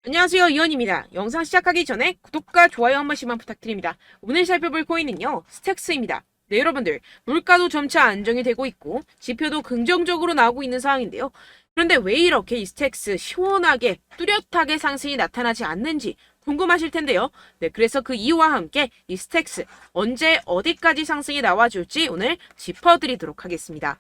안녕하세요, 이원입니다. 영상 시작하기 전에 구독과 좋아요 한 번씩만 부탁드립니다. 오늘 살펴볼 코인은요, 스택스입니다. 네, 여러분들, 물가도 점차 안정이 되고 있고 지표도 긍정적으로 나오고 있는 상황인데요. 그런데 왜 이렇게 이 스택스 시원하게 뚜렷하게 상승이 나타나지 않는지 궁금하실 텐데요. 네, 그래서 그 이유와 함께 이 스택스 언제 어디까지 상승이 나와줄지 오늘 짚어드리도록 하겠습니다.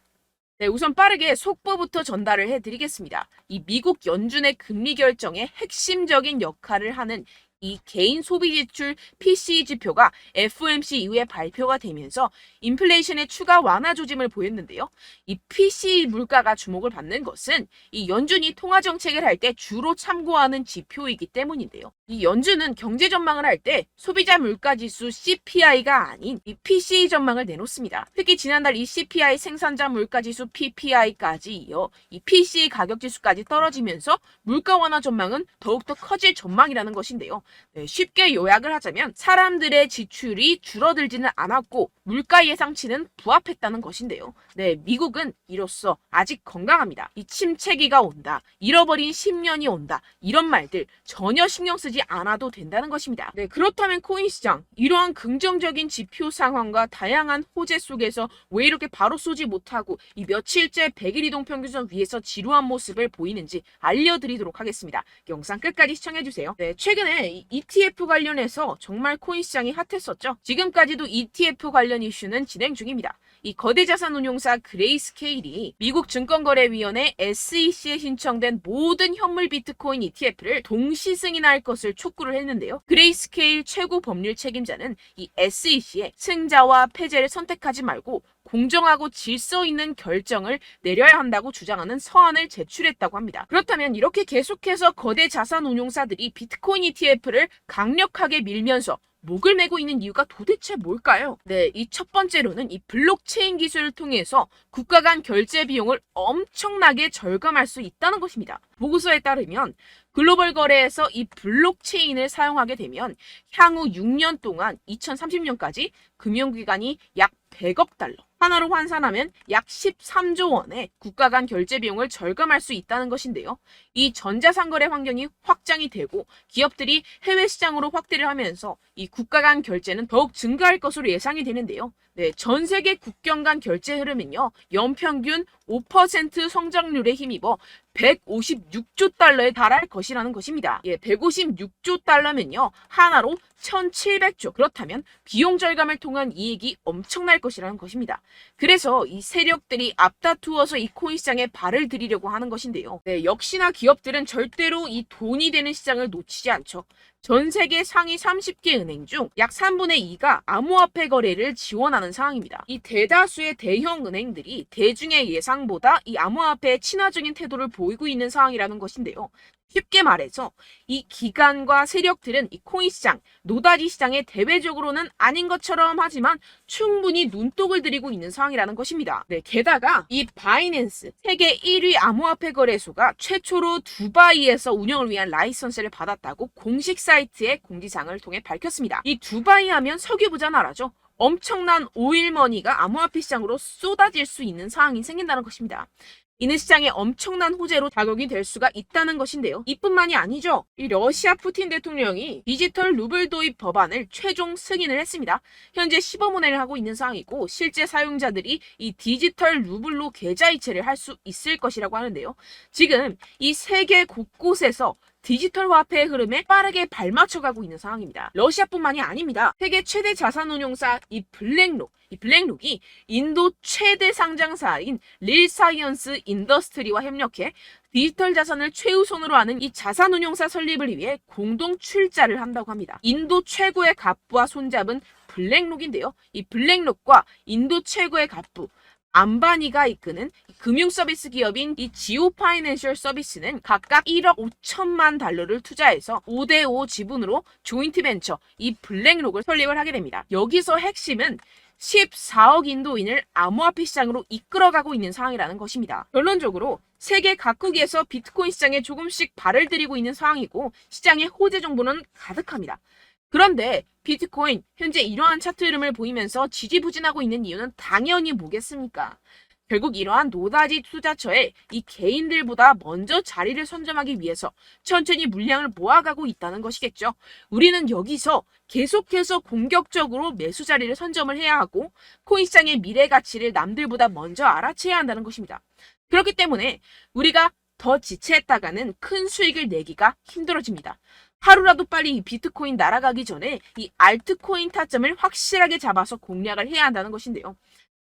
네, 우선 빠르게 속보부터 전달을 해드리겠습니다. 이 미국 연준의 금리 결정에 핵심적인 역할을 하는 이 개인 소비 지출 PCE 지표가 FOMC 이후에 발표가 되면서 인플레이션의 추가 완화 조짐을 보였는데요. 이 PCE 물가가 주목을 받는 것은 이 연준이 통화 정책을 할 때 주로 참고하는 지표이기 때문인데요. 이 연준은 경제 전망을 할 때 소비자 물가 지수 CPI가 아닌 이 PCE 전망을 내놓습니다. 특히 지난달 이 CPI 생산자 물가 지수 PPI까지 이어 이 PCE 가격 지수까지 떨어지면서 물가 완화 전망은 더욱더 커질 전망이라는 것인데요. 네, 쉽게 요약을 하자면 사람들의 지출이 줄어들지는 않았고 물가 예상치는 부합했다는 것인데요. 네, 미국은 이로써 아직 건강합니다. 이 침체기가 온다, 잃어버린 10년이 온다, 이런 말들 전혀 신경 쓰지 않아도 된다는 것입니다. 네, 그렇다면 코인 시장 이러한 긍정적인 지표 상황과 다양한 호재 속에서 왜 이렇게 바로 쏘지 못하고 이 며칠째 100일 이동 평균선 위에서 지루한 모습을 보이는지 알려드리도록 하겠습니다. 영상 끝까지 시청해주세요. 네, 최근에 ETF 관련해서 정말 코인 시장이 핫했었죠. 지금까지도 ETF 관련 이슈는 진행 중입니다. 이 거대 자산 운용사 그레이스케일이 미국 증권거래위원회 SEC에 신청된 모든 현물 비트코인 ETF를 동시 승인할 것을 촉구를 했는데요. 그레이스케일 최고 법률 책임자는 이 SEC의 승자와 패배를 선택하지 말고 공정하고 질서 있는 결정을 내려야 한다고 주장하는 서한을 제출했다고 합니다. 그렇다면 이렇게 계속해서 거대 자산 운용사들이 비트코인 ETF를 강력하게 밀면서 목을 메고 있는 이유가 도대체 뭘까요? 네, 이 첫 번째로는 이 블록체인 기술을 통해서 국가 간 결제 비용을 엄청나게 절감할 수 있다는 것입니다. 보고서에 따르면 글로벌 거래에서 이 블록체인을 사용하게 되면 향후 6년 동안 2030년까지 금융기관이 약 100억 달러, 하나로 환산하면 약 13조 원의 국가 간 결제 비용을 절감할 수 있다는 것인데요. 이 전자상거래 환경이 확장이 되고 기업들이 해외 시장으로 확대를 하면서 이 국가 간 결제는 더욱 증가할 것으로 예상이 되는데요. 네, 전 세계 국경 간 결제 흐름은요, 연평균 5% 성장률에 힘입어 156조 달러에 달할 것이라는 것입니다. 예, 156조 달러면요, 하나로 1700조. 그렇다면 비용 절감을 통한 이익이 엄청날 것이라는 것입니다. 그래서 이 세력들이 앞다투어서 이 코인 시장에 발을 들이려고 하는 것인데요. 네, 역시나 기업들은 절대로 이 돈이 되는 시장을 놓치지 않죠. 전 세계 상위 30개 은행 중 약 3분의 2가 암호화폐 거래를 지원하는 상황입니다. 이 대다수의 대형 은행들이 대중의 예상보다 이 암호화폐에 친화적인 태도를 보이고 있는 상황이라는 것인데요. 쉽게 말해서 이 기관과 세력들은 이 코인 시장, 노다지 시장에 대외적으로는 아닌 것처럼 하지만 충분히 눈독을 들이고 있는 상황이라는 것입니다. 네, 게다가 이 바이낸스, 세계 1위 암호화폐 거래소가 최초로 두바이에서 운영을 위한 라이선스를 받았다고 공식 사이트의 공지사항을 통해 밝혔습니다. 이 두바이 하면 석유부자 나라죠. 엄청난 오일머니가 암호화폐 시장으로 쏟아질 수 있는 상황이 생긴다는 것입니다. 이는 시장의 엄청난 호재로 작용이 될 수가 있다는 것인데요. 이뿐만이 아니죠. 이 러시아 푸틴 대통령이 디지털 루블 도입 법안을 최종 승인을 했습니다. 현재 시범운행을 하고 있는 상황이고 실제 사용자들이 이 디지털 루블로 계좌이체를 할 수 있을 것이라고 하는데요. 지금 이 세계 곳곳에서 디지털 화폐의 흐름에 빠르게 발맞춰가고 있는 상황입니다. 러시아뿐만이 아닙니다. 세계 최대 자산운용사 이 블랙록이 인도 최대 상장사인 릴사이언스 인더스트리와 협력해 디지털 자산을 최우선으로 하는 이 자산운용사 설립을 위해 공동 출자를 한다고 합니다. 인도 최고의 갑부와 손잡은 블랙록인데요. 이 블랙록과 인도 최고의 갑부 암바니가 이끄는 금융 서비스 기업인 이 지오 파이낸셜 서비스는 각각 1억 5천만 달러를 투자해서 5대5 지분으로 조인트 벤처 이 블랙록을 설립을 하게 됩니다. 여기서 핵심은 14억 인도인을 암호화폐 시장으로 이끌어가고 있는 상황이라는 것입니다. 결론적으로 세계 각국에서 비트코인 시장에 조금씩 발을 들이고 있는 상황이고 시장의 호재 정보는 가득합니다. 그런데 비트코인 현재 이러한 차트 흐름을 보이면서 지지부진하고 있는 이유는 당연히 뭐겠습니까? 결국 이러한 노다지 투자처에 이 개인들보다 먼저 자리를 선점하기 위해서 천천히 물량을 모아가고 있다는 것이겠죠. 우리는 여기서 계속해서 공격적으로 매수 자리를 선점을 해야 하고 코인 시장의 미래 가치를 남들보다 먼저 알아채야 한다는 것입니다. 그렇기 때문에 우리가 더 지체했다가는 큰 수익을 내기가 힘들어집니다. 하루라도 빨리 이 비트코인 날아가기 전에 이 알트코인 타점을 확실하게 잡아서 공략을 해야 한다는 것인데요.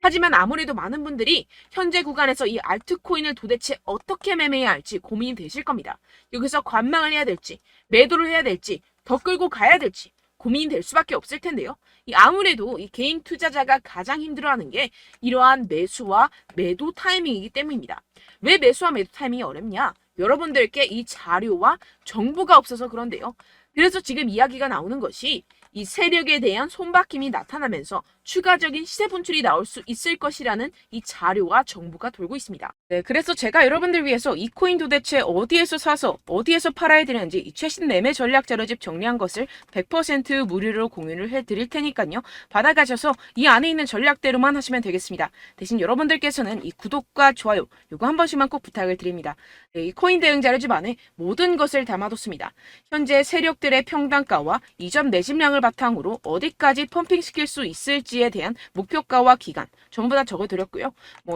하지만 아무래도 많은 분들이 현재 구간에서 이 알트코인을 도대체 어떻게 매매해야 할지 고민이 되실 겁니다. 여기서 관망을 해야 될지, 매도를 해야 될지, 더 끌고 가야 될지 고민이 될 수밖에 없을 텐데요. 아무래도 이 개인 투자자가 가장 힘들어하는 게 이러한 매수와 매도 타이밍이기 때문입니다. 왜 매수와 매도 타이밍이 어렵냐? 여러분들께 이 자료와 정보가 없어서 그런데요. 그래서 지금 이야기가 나오는 것이 이 세력에 대한 손바뀜이 나타나면서 추가적인 시세 분출이 나올 수 있을 것이라는 이 자료와 정보가 돌고 있습니다. 네, 그래서 제가 여러분들 위해서 이 코인 도대체 어디에서 사서 어디에서 팔아야 되는지 이 최신 매매 전략 자료집 정리한 것을 100% 무료로 공유를 해드릴 테니까요. 받아가셔서 이 안에 있는 전략대로만 하시면 되겠습니다. 대신 여러분들께서는 이 구독과 좋아요 요거 한 번씩만 꼭 부탁을 드립니다. 네, 이 코인 대응 자료집 안에 모든 것을 담아뒀습니다. 현재 세력들의 평단가와 이전 매집량을 바탕으로 어디까지 펌핑시킬 수 있을지에 대한 목표가와 기간 전부 다 적어드렸고요.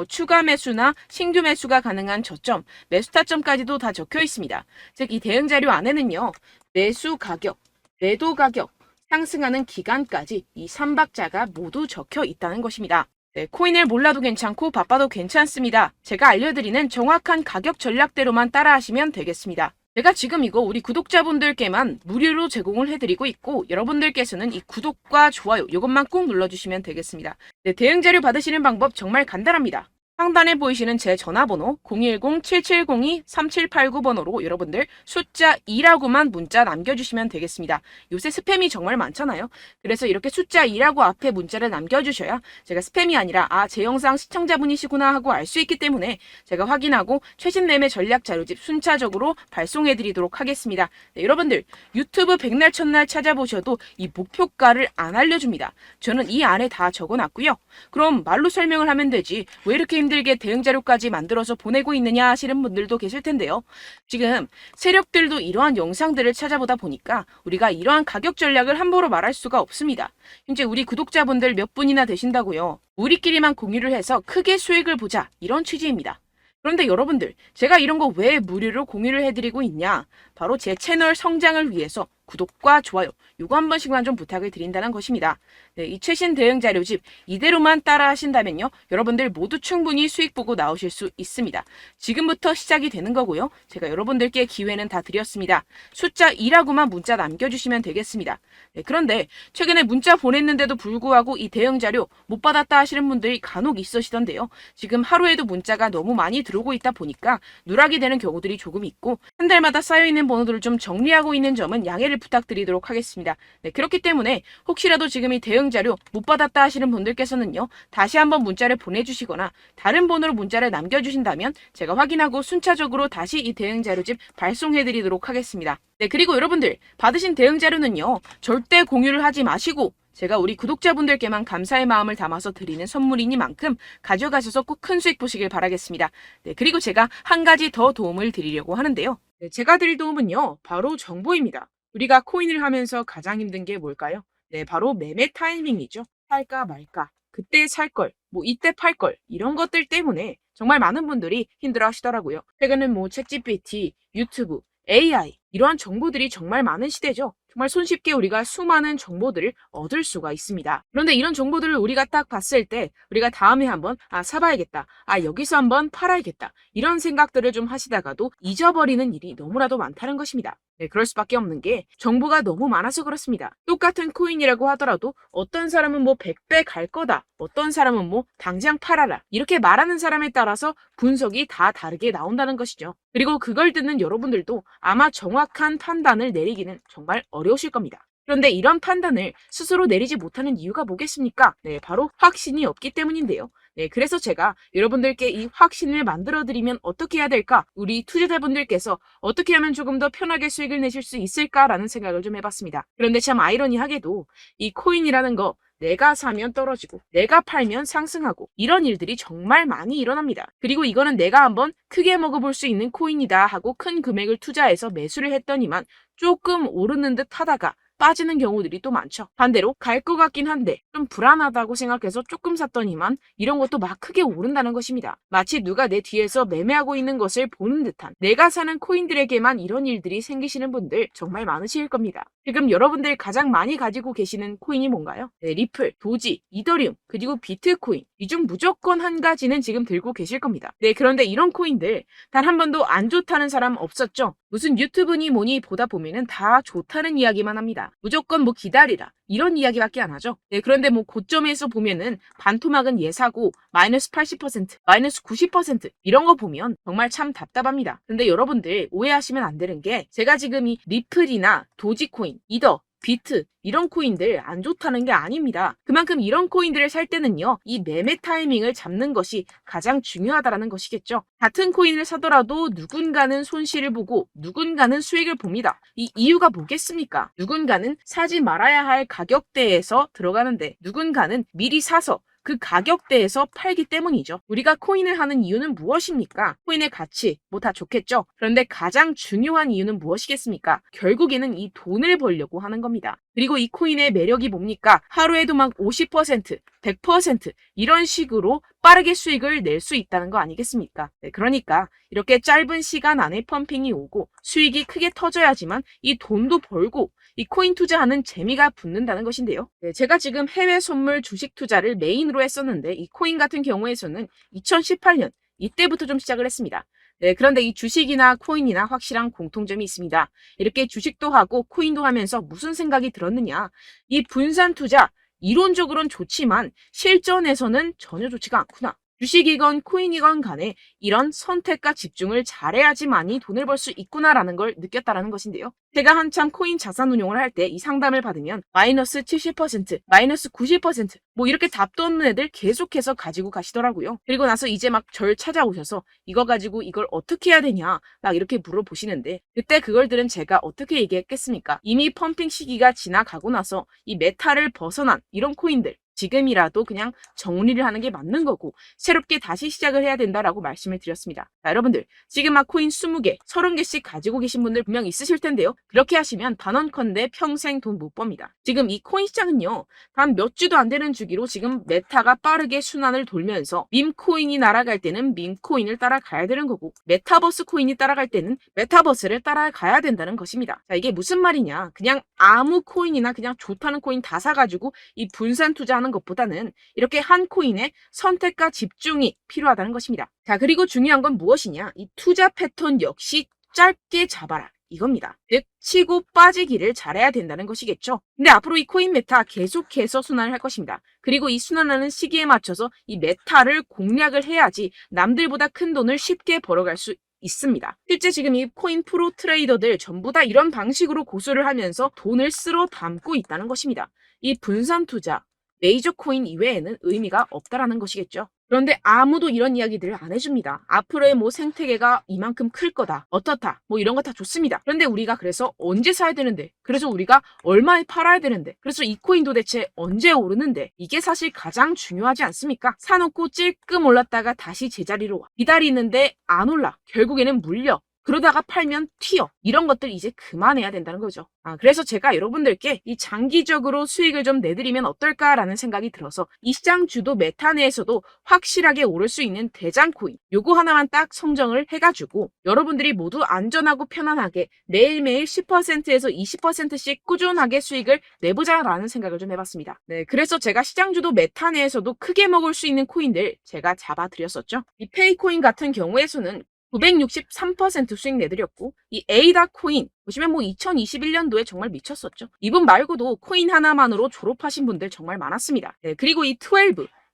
추가 매수나 신규 매수가 가능한 저점, 매수 타점까지도 다 적혀 있습니다. 즉 이 대응 자료 안에는요. 매수 가격, 매도 가격, 상승하는 기간까지 이 3박자가 모두 적혀 있다는 것입니다. 네, 코인을 몰라도 괜찮고 바빠도 괜찮습니다. 제가 알려드리는 정확한 가격 전략대로만 따라하시면 되겠습니다. 제가 지금 이거 우리 구독자분들께만 무료로 제공을 해드리고 있고 여러분들께서는 이 구독과 좋아요 이것만 꼭 눌러주시면 되겠습니다. 네, 대응 자료 받으시는 방법 정말 간단합니다. 상단에 보이시는 제 전화번호 010-7702-3789번호로 여러분들 숫자 2라고만 문자 남겨주시면 되겠습니다. 요새 스팸이 정말 많잖아요. 그래서 이렇게 숫자 2라고 앞에 문자를 남겨주셔야 제가 스팸이 아니라 제 영상 시청자분이시구나 하고 알 수 있기 때문에 제가 확인하고 최신 매매 전략 자료집 순차적으로 발송해드리도록 하겠습니다. 네, 여러분들 유튜브 백날 첫날 찾아보셔도 이 목표가를 안 알려줍니다. 저는 이 안에 다 적어놨고요. 그럼 말로 설명을 하면 되지 왜 이렇게 힘들게 대응 자료까지 만들어서 보내고 있느냐 하시는 분들도 계실 텐데요. 지금 세력들도 이러한 영상들을 찾아보다 보니까 우리가 이러한 가격 전략을 함부로 말할 수가 없습니다. 현재 우리 구독자분들 몇 분이나 되신다고요. 우리끼리만 공유를 해서 크게 수익을 보자 이런 취지입니다. 그런데 여러분들 제가 이런 거 왜 무료로 공유를 해드리고 있냐? 바로 제 채널 성장을 위해서 구독과 좋아요 요거 한 번씩만 좀 부탁을 드린다는 것입니다. 네, 이 최신 대응 자료집 이대로만 따라 하신다면요. 여러분들 모두 충분히 수익 보고 나오실 수 있습니다. 지금부터 시작이 되는 거고요. 제가 여러분들께 기회는 다 드렸습니다. 숫자 2라고만 문자 남겨주시면 되겠습니다. 네, 그런데 최근에 문자 보냈는데도 불구하고 이 대응 자료 못 받았다 하시는 분들이 간혹 있으시던데요. 지금 하루에도 문자가 너무 많이 들어오고 있다 보니까 누락이 되는 경우들이 조금 있고 한 달마다 쌓여있는 번호들을 좀 정리하고 있는 점은 양해를 부탁드리도록 하겠습니다. 네, 그렇기 때문에 혹시라도 지금 이 대응 자료 못 받았다 하시는 분들께서는요. 다시 한번 문자를 보내주시거나 다른 번호로 문자를 남겨주신다면 제가 확인하고 순차적으로 다시 이 대응 자료집 발송해드리도록 하겠습니다. 네, 그리고 여러분들 받으신 대응 자료는요. 절대 공유를 하지 마시고 제가 우리 구독자분들께만 감사의 마음을 담아서 드리는 선물이니만큼 가져가셔서 꼭 큰 수익 보시길 바라겠습니다. 네, 그리고 제가 한 가지 더 도움을 드리려고 하는데요. 네, 제가 드릴 도움은요. 바로 정보입니다. 우리가 코인을 하면서 가장 힘든 게 뭘까요? 네, 바로 매매 타이밍이죠. 살까 말까, 그때 살 걸, 이때 팔 걸, 이런 것들 때문에 정말 많은 분들이 힘들어 하시더라고요. 최근은 챗GPT, 유튜브, AI, 이러한 정보들이 정말 많은 시대죠. 정말 손쉽게 우리가 수많은 정보들을 얻을 수가 있습니다. 그런데 이런 정보들을 우리가 딱 봤을 때 우리가 다음에 한번 사봐야겠다. 여기서 한번 팔아야겠다. 이런 생각들을 좀 하시다가도 잊어버리는 일이 너무나도 많다는 것입니다. 네, 그럴 수밖에 없는 게 정보가 너무 많아서 그렇습니다. 똑같은 코인이라고 하더라도 어떤 사람은 100배 갈 거다. 어떤 사람은 당장 팔아라. 이렇게 말하는 사람에 따라서 분석이 다 다르게 나온다는 것이죠. 그리고 그걸 듣는 여러분들도 아마 정확한 판단을 내리기는 정말 어려우실 겁니다. 그런데 이런 판단을 스스로 내리지 못하는 이유가 뭐겠습니까? 네, 바로 확신이 없기 때문인데요. 네, 그래서 제가 여러분들께 이 확신을 만들어드리면 어떻게 해야 될까? 우리 투자자분들께서 어떻게 하면 조금 더 편하게 수익을 내실 수 있을까라는 생각을 좀 해봤습니다. 그런데 참 아이러니하게도 이 코인이라는 거 내가 사면 떨어지고 내가 팔면 상승하고 이런 일들이 정말 많이 일어납니다. 그리고 이거는 내가 한번 크게 먹어볼 수 있는 코인이다 하고 큰 금액을 투자해서 매수를 했더니만 조금 오르는 듯 하다가 빠지는 경우들이 또 많죠. 반대로 갈 것 같긴 한데 좀 불안하다고 생각해서 조금 샀더니만 이런 것도 막 크게 오른다는 것입니다. 마치 누가 내 뒤에서 매매하고 있는 것을 보는 듯한, 내가 사는 코인들에게만 이런 일들이 생기시는 분들 정말 많으실 겁니다. 지금 여러분들 가장 많이 가지고 계시는 코인이 뭔가요? 네, 리플, 도지, 이더리움, 그리고 비트코인. 이 중 무조건 한 가지는 지금 들고 계실 겁니다. 네, 그런데 이런 코인들 단 한 번도 안 좋다는 사람 없었죠? 무슨 유튜브니 뭐니 보다 보면은 다 좋다는 이야기만 합니다. 무조건 뭐 기다리라 이런 이야기밖에 안 하죠. 네, 그런데 뭐 고점에서 보면은 반토막은 예사고 마이너스 80%, 마이너스 90% 이런 거 보면 정말 참 답답합니다. 근데 여러분들 오해하시면 안 되는 게, 제가 지금 이 리플이나 도지코인, 이더, 비트 이런 코인들 안 좋다는 게 아닙니다. 그만큼 이런 코인들을 살 때는요, 이 매매 타이밍을 잡는 것이 가장 중요하다는 것이겠죠. 같은 코인을 사더라도 누군가는 손실을 보고 누군가는 수익을 봅니다. 이 이유가 뭐겠습니까? 누군가는 사지 말아야 할 가격대에서 들어가는데 누군가는 미리 사서 그 가격대에서 팔기 때문이죠. 우리가 코인을 하는 이유는 무엇입니까? 코인의 가치, 뭐 다 좋겠죠. 그런데 가장 중요한 이유는 무엇이겠습니까? 결국에는 이 돈을 벌려고 하는 겁니다. 그리고 이 코인의 매력이 뭡니까? 하루에도 막 50%, 100% 이런 식으로 빠르게 수익을 낼 수 있다는 거 아니겠습니까? 네, 그러니까 이렇게 짧은 시간 안에 펌핑이 오고 수익이 크게 터져야지만 이 돈도 벌고 이 코인 투자하는 재미가 붙는다는 것인데요. 네, 제가 지금 해외 선물 주식 투자를 메인으로 했었는데 이 코인 같은 경우에서는 2018년 이때부터 좀 시작을 했습니다. 네, 그런데 이 주식이나 코인이나 확실한 공통점이 있습니다. 이렇게 주식도 하고 코인도 하면서 무슨 생각이 들었느냐? 이 분산 투자, 이론적으로는 좋지만 실전에서는 전혀 좋지가 않구나. 주식이건 코인이건 간에 이런 선택과 집중을 잘해야지만이 돈을 벌 수 있구나라는 걸 느꼈다라는 것인데요. 제가 한참 코인 자산 운용을 할 때 이 상담을 받으면 마이너스 70%, 마이너스 90%, 뭐 이렇게 답도 없는 애들 계속해서 가지고 가시더라고요. 그리고 나서 이제 막 절 찾아오셔서 이거 가지고 이걸 어떻게 해야 되냐 막 이렇게 물어보시는데, 그때 그걸 들은 제가 어떻게 얘기했겠습니까? 이미 펌핑 시기가 지나가고 나서 이 메타를 벗어난 이런 코인들, 지금이라도 그냥 정리를 하는 게 맞는 거고 새롭게 다시 시작을 해야 된다라고 말씀을 드렸습니다. 자, 여러분들 지금 막 코인 20개, 30개씩 가지고 계신 분들 분명 있으실 텐데요. 그렇게 하시면 단언컨대 평생 돈 못 법니다. 지금 이 코인 시장은요, 단 몇 주도 안 되는 주기로 지금 메타가 빠르게 순환을 돌면서 밈코인이 날아갈 때는 밈코인을 따라가야 되는 거고, 메타버스 코인이 따라갈 때는 메타버스를 따라가야 된다는 것입니다. 자, 이게 무슨 말이냐? 그냥 아무 코인이나 그냥 좋다는 코인 다 사가지고 이 분산 투자하는 것보다는 이렇게 한 코인에 선택과 집중이 필요하다는 것입니다. 자, 그리고 중요한 건 무엇이냐? 이 투자 패턴 역시 짧게 잡아라. 이겁니다. 즉, 치고 빠지기를 잘해야 된다는 것이겠죠. 근데 앞으로 이 코인 메타 계속해서 순환을 할 것입니다. 그리고 이 순환하는 시기에 맞춰서 이 메타를 공략을 해야지 남들보다 큰 돈을 쉽게 벌어갈 수 있습니다. 실제 지금 이 코인 프로 트레이더들 전부 다 이런 방식으로 고수를 하면서 돈을 쓸어 담고 있다는 것입니다. 이 분산 투자, 메이저 코인 이외에는 의미가 없다라는 것이겠죠. 그런데 아무도 이런 이야기들을 안 해줍니다. 앞으로의 뭐 생태계가 이만큼 클 거다, 어떻다, 뭐 이런 거 다 좋습니다. 그런데 우리가 그래서 언제 사야 되는데, 그래서 우리가 얼마에 팔아야 되는데, 그래서 이 코인 도대체 언제 오르는데, 이게 사실 가장 중요하지 않습니까? 사놓고 찔끔 올랐다가 다시 제자리로 와. 기다리는데 안 올라. 결국에는 물려. 그러다가 팔면 튀어. 이런 것들 이제 그만해야 된다는 거죠. 그래서 제가 여러분들께 이 장기적으로 수익을 좀 내드리면 어떨까라는 생각이 들어서 이 시장 주도 메타 내에서도 확실하게 오를 수 있는 대장 코인, 요거 하나만 딱 선정을 해가지고 여러분들이 모두 안전하고 편안하게 매일매일 10%에서 20%씩 꾸준하게 수익을 내보자라는 생각을 좀 해봤습니다. 네, 그래서 제가 시장 주도 메타 내에서도 크게 먹을 수 있는 코인들 제가 잡아드렸었죠. 이 페이코인 같은 경우에서는 963% 수익 내드렸고, 이 에이다 코인 보시면 뭐 2021년도에 정말 미쳤었죠. 이분 말고도 코인 하나만으로 졸업하신 분들 정말 많았습니다. 네, 그리고 이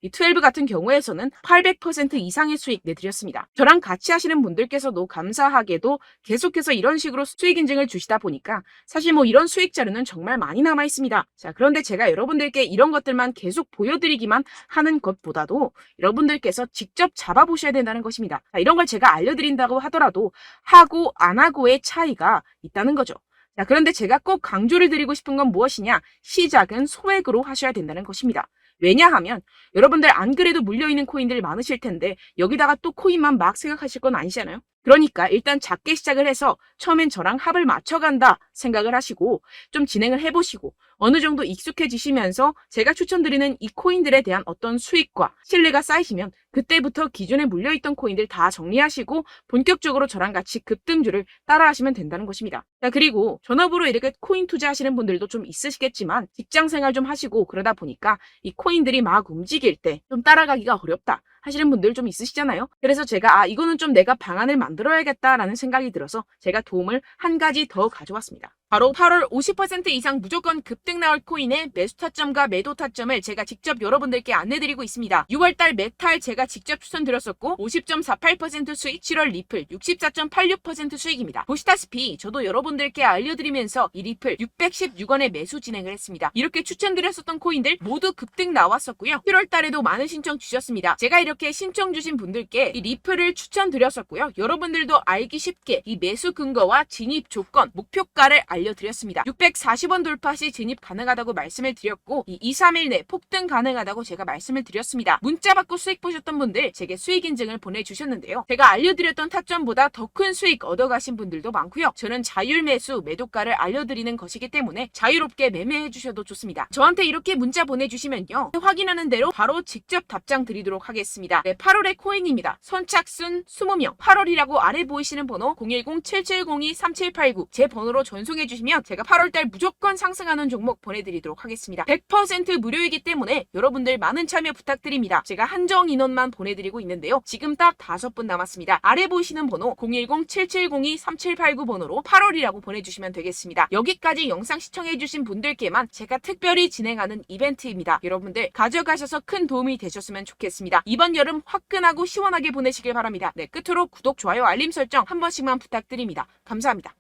12 같은 경우에서는 800% 이상의 수익 내드렸습니다. 저랑 같이 하시는 분들께서도 감사하게도 계속해서 이런 식으로 수익 인증을 주시다 보니까 사실 뭐 이런 수익 자료는 정말 많이 남아 있습니다. 자, 그런데 제가 여러분들께 이런 것들만 계속 보여드리기만 하는 것보다도 여러분들께서 직접 잡아보셔야 된다는 것입니다. 자, 이런 걸 제가 알려드린다고 하더라도 하고 안 하고의 차이가 있다는 거죠. 자, 그런데 제가 꼭 강조를 드리고 싶은 건 무엇이냐? 시작은 소액으로 하셔야 된다는 것입니다. 왜냐하면 여러분들 안 그래도 물려있는 코인들 많으실 텐데 여기다가 또 코인만 막 생각하실 건 아니잖아요. 그러니까 일단 작게 시작을 해서 처음엔 저랑 합을 맞춰간다 생각을 하시고 좀 진행을 해보시고 어느 정도 익숙해지시면서 제가 추천드리는 이 코인들에 대한 어떤 수익과 신뢰가 쌓이시면 그때부터 기존에 물려있던 코인들 다 정리하시고 본격적으로 저랑 같이 급등주를 따라하시면 된다는 것입니다. 자, 그리고 전업으로 이렇게 코인 투자하시는 분들도 좀 있으시겠지만 직장 생활 좀 하시고 그러다 보니까 이 코인들이 막 움직일 때 좀 따라가기가 어렵다 하시는 분들 좀 있으시잖아요. 그래서 제가 이거는 좀 내가 방안을 만들어야겠다라는 생각이 들어서 제가 도움을 한 가지 더 가져왔습니다. 바로 8월 50% 이상 무조건 급등 나올 코인의 매수 타점과 매도 타점을 제가 직접 여러분들께 안내드리고 있습니다. 6월달 메탈 제가 직접 추천드렸었고 50.48% 수익, 7월 리플 64.86% 수익입니다. 보시다시피 저도 여러분들께 알려드리면서 이 리플 616원에 매수 진행을 했습니다. 이렇게 추천드렸었던 코인들 모두 급등 나왔었고요. 7월달에도 많은 신청 주셨습니다. 제가 이렇게 신청 주신 분들께 이 리플을 추천드렸었고요. 여러분들도 알기 쉽게 이 매수 근거와 진입 조건, 목표가를 알려드렸습니다. 640원 돌파 시 진입 가능하다고 말씀을 드렸고 이 2, 3일 내 폭등 가능하다고 제가 말씀을 드렸습니다. 문자 받고 수익 보셨던 분들 제게 수익 인증을 보내주셨는데요. 제가 알려드렸던 타점보다 더 큰 수익 얻어가신 분들도 많고요. 저는 자율 매수, 매도가를 알려드리는 것이기 때문에 자유롭게 매매해 주셔도 좋습니다. 저한테 이렇게 문자 보내주시면요. 확인하는 대로 바로 직접 답장 드리도록 하겠습니다. 네, 8월의 코인입니다. 선착순 20명. 8월이라고 아래 보이시는 번호 010-7702-3789 제 번호로 전송해 주시면 제가 8월달 무조건 상승하는 종목 보내드리도록 하겠습니다. 100% 무료이기 때문에 여러분들 많은 참여 부탁드립니다. 제가 한정 인원만 보내드리고 있는데요. 지금 딱 5분 남았습니다. 아래 보이시는 번호 010-7702-3789 번호로 8월이라고 보내주시면 되겠습니다. 여기까지 영상 시청해주신 분들께만 제가 특별히 진행하는 이벤트입니다. 여러분들 가져가셔서 큰 도움이 되셨으면 좋겠습니다. 이번 여름 화끈하고 시원하게 보내시길 바랍니다. 네, 끝으로 구독, 좋아요, 알림 설정 한 번씩만 부탁드립니다. 감사합니다.